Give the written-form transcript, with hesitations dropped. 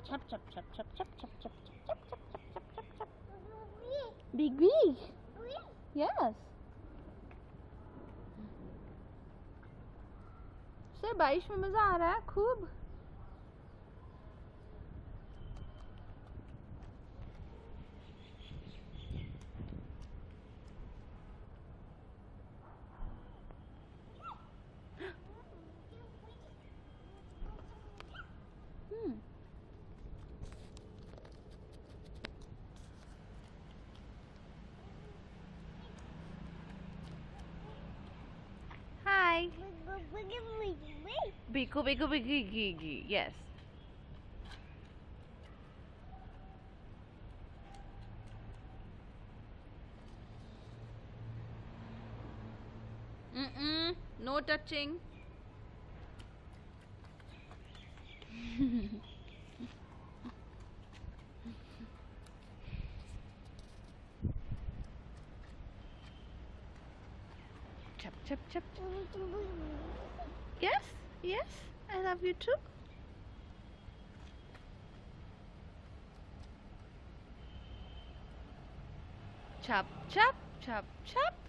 Chop, chop, chop, chop, chop, chop, chop, chop, chop, chop, chop, chop, chop. Big, big. Yes. से बारिश में मजा आ रहा है खूब. Hi. Biku, biku, biku, yes. No touching. Chop, chop, chop. Yes, yes, I love you too. Chop, chop, chop, chop.